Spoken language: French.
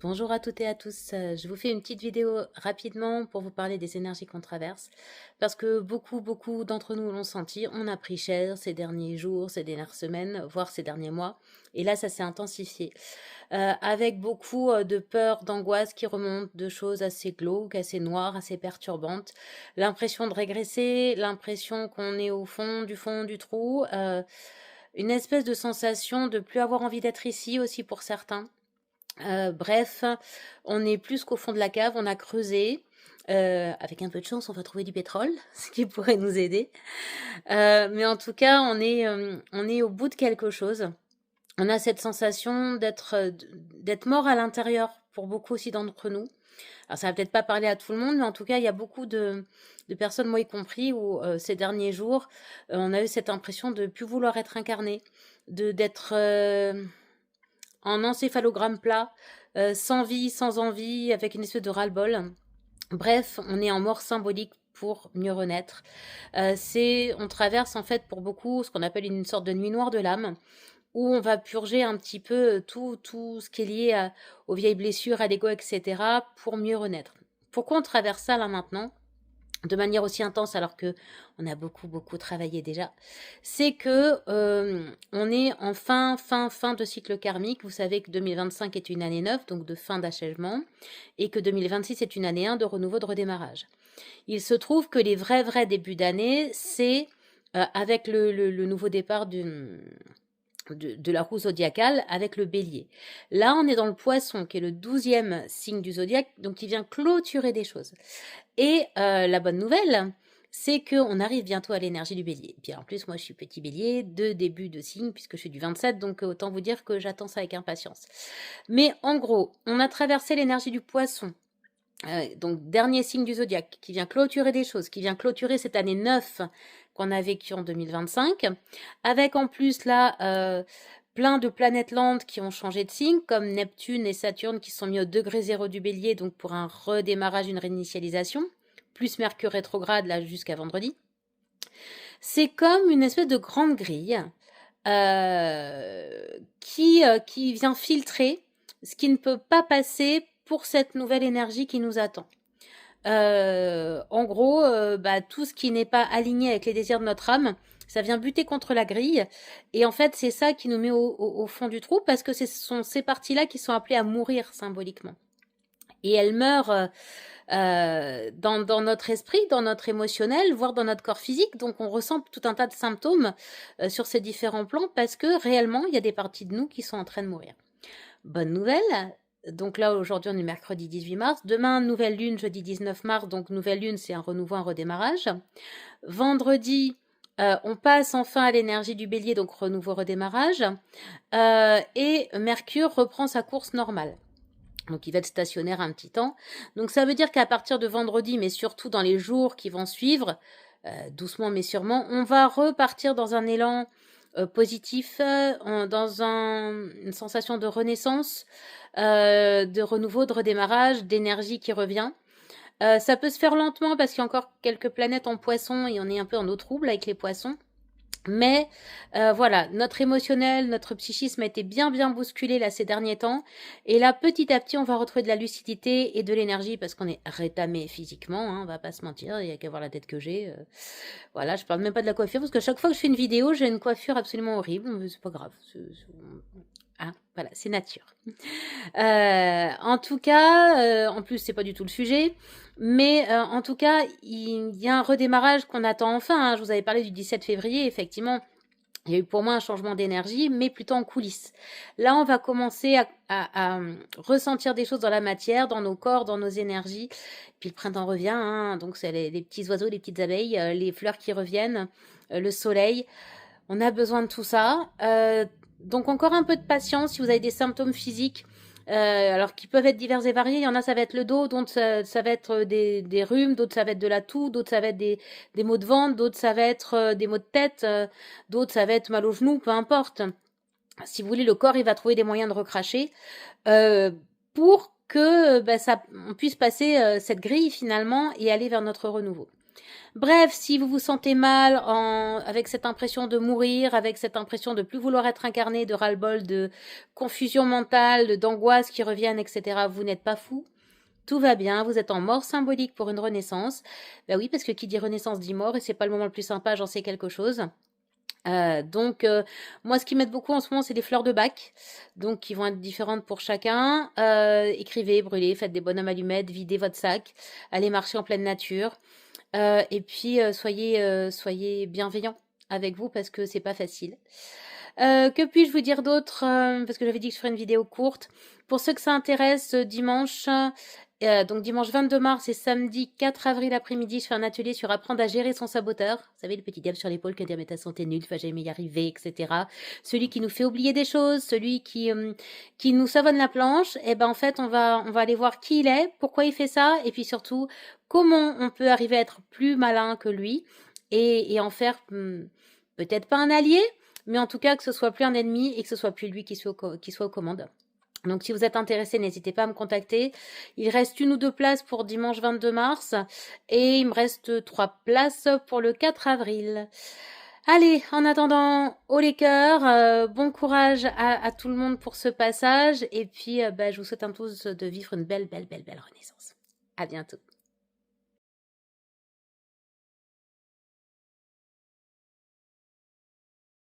Bonjour à toutes et à tous. Je vous fais une petite vidéo rapidement pour vous parler des énergies qu'on traverse. Parce que beaucoup d'entre nous l'ont senti. On a pris cher ces derniers jours, ces dernières semaines, voire ces derniers mois. Et là, ça s'est intensifié. Avec beaucoup de peur, d'angoisse qui remontent, de choses assez glauques, assez noires, assez perturbantes. L'impression de régresser, l'impression qu'on est au fond du trou. Une espèce de sensation de plus avoir envie d'être ici aussi pour certains. Bref, on est plus qu'au fond de la cave, on a creusé. Avec un peu de chance, on va trouver du pétrole, ce qui pourrait nous aider. Mais en tout cas, on est au bout de quelque chose. On a cette sensation d'être mort à l'intérieur pour beaucoup aussi d'entre nous. Alors ça va peut-être pas parler à tout le monde, mais en tout cas, il y a beaucoup de personnes, moi y compris, où ces derniers jours, on a eu cette impression de plus vouloir être incarné, d'être en encéphalogramme plat, sans vie, sans envie, avec une espèce de ras-le-bol. Bref, on est en mort symbolique pour mieux renaître. On traverse en fait pour beaucoup ce qu'on appelle une sorte de nuit noire de l'âme, où on va purger un petit peu tout ce qui est lié aux vieilles blessures, à l'ego, etc., pour mieux renaître. Pourquoi on traverse ça là maintenant de manière aussi intense alors que on a beaucoup travaillé déjà, c'est que on est en fin de cycle karmique. Vous savez que 2025 est une année 9, donc de fin d'achèvement, et que 2026 est une année 1 de renouveau, de redémarrage. Il se trouve que les vrais débuts d'année, c'est avec le nouveau départ de la roue zodiacale avec le bélier. Là, on est dans le poisson, qui est le 12e signe du zodiaque, donc qui vient clôturer des choses. Et la bonne nouvelle, c'est qu'on arrive bientôt à l'énergie du bélier. Puis en plus, moi, je suis petit bélier de début de signe, puisque je suis du 27, donc autant vous dire que j'attends ça avec impatience. Mais en gros, on a traversé l'énergie du poisson. Donc, dernier signe du zodiaque, qui vient clôturer des choses, qui vient clôturer cette année 9 qu'on a vécue en 2025, avec en plus là plein de planètes lentes qui ont changé de signe, comme Neptune et Saturne qui sont mis au degré 0 du bélier, donc pour un redémarrage, une réinitialisation, plus Mercure rétrograde là jusqu'à vendredi. C'est comme une espèce de grande grille qui vient filtrer ce qui ne peut pas passer pour cette nouvelle énergie qui nous attend. En gros, tout ce qui n'est pas aligné avec les désirs de notre âme, ça vient buter contre la grille. Et en fait, c'est ça qui nous met au fond du trou, parce que ce sont ces parties-là qui sont appelées à mourir symboliquement. Et elles meurent dans notre esprit, dans notre émotionnel, voire dans notre corps physique. Donc on ressent tout un tas de symptômes sur ces différents plans, parce que réellement, il y a des parties de nous qui sont en train de mourir. Bonne nouvelle, donc là aujourd'hui on est mercredi 18 mars, demain nouvelle lune jeudi 19 mars, donc nouvelle lune c'est un renouveau, un redémarrage. Vendredi on passe enfin à l'énergie du bélier, donc renouveau, redémarrage, et Mercure reprend sa course normale. Donc il va être stationnaire un petit temps. Donc ça veut dire qu'à partir de vendredi, mais surtout dans les jours qui vont suivre, doucement mais sûrement, on va repartir dans un élan positif, dans une sensation de renaissance, de renouveau, de redémarrage, d'énergie qui revient. Ça peut se faire lentement parce qu'il y a encore quelques planètes en poisson et on est un peu en eau trouble avec les poissons. Mais voilà, notre émotionnel, notre psychisme a été bien bousculé là ces derniers temps. Et là, petit à petit, on va retrouver de la lucidité et de l'énergie parce qu'on est rétamé physiquement, hein, on va pas se mentir, il y a qu'à voir la tête que j'ai. Voilà, je parle même pas de la coiffure parce que chaque fois que je fais une vidéo, j'ai une coiffure absolument horrible, mais c'est pas grave. Hein, voilà, c'est nature. En tout cas, en plus, c'est pas du tout le sujet, mais en tout cas, il y a un redémarrage qu'on attend enfin, hein. Je vous avais parlé du 17 février, effectivement. Il y a eu pour moi un changement d'énergie, mais plutôt en coulisses. Là, on va commencer à ressentir des choses dans la matière, dans nos corps, dans nos énergies. Puis le printemps revient, hein, donc c'est les petits oiseaux, les petites abeilles, les fleurs qui reviennent, le soleil. On a besoin de tout ça. Donc encore un peu de patience si vous avez des symptômes physiques. Alors qui peuvent être divers et variés. Il y en a, ça va être le dos, d'autres ça va être des rhumes, d'autres ça va être de la toux, d'autres ça va être des maux de ventre, d'autres ça va être des maux de tête, d'autres ça va être mal aux genoux, peu importe. Si vous voulez, le corps, il va trouver des moyens de recracher pour que on puisse passer cette grille finalement et aller vers notre renouveau. Bref, si vous vous sentez mal avec cette impression de mourir, avec cette impression de plus vouloir être incarné, de ras-le-bol, de confusion mentale, d'angoisse qui reviennent, etc., vous n'êtes pas fou. Tout va bien, vous êtes en mort symbolique pour une renaissance. Ben oui, parce que qui dit renaissance dit mort, et c'est pas le moment le plus sympa, j'en sais quelque chose. Moi, ce qui m'aide beaucoup en ce moment, c'est les fleurs de Bach, donc qui vont être différentes pour chacun. Écrivez, brûlez, faites des bonhommes allumettes, videz votre sac, allez marcher en pleine nature. Et puis, soyez bienveillants avec vous parce que c'est pas facile. Que puis-je vous dire d'autre parce que j'avais dit que je ferais une vidéo courte. Pour ceux que ça intéresse, dimanche, donc dimanche 22 mars et samedi 4 avril après-midi, je fais un atelier sur apprendre à gérer son saboteur. Vous savez, le petit diable sur l'épaule qui dit mais ta santé est nulle, tu vas jamais y arriver, etc. Celui qui nous fait oublier des choses, celui qui nous savonne la planche. Et ben en fait, on va aller voir qui il est, pourquoi il fait ça, et puis surtout comment on peut arriver à être plus malin que lui et en faire peut-être pas un allié, mais en tout cas que ce soit plus un ennemi et que ce soit plus lui qui soit aux commandes. Donc si vous êtes intéressé, n'hésitez pas à me contacter. Il reste 1 ou 2 places pour dimanche 22 mars et il me reste 3 places pour le 4 avril. Allez, en attendant, haut les cœurs, bon courage à tout le monde pour ce passage et puis je vous souhaite à tous de vivre une belle renaissance. À bientôt.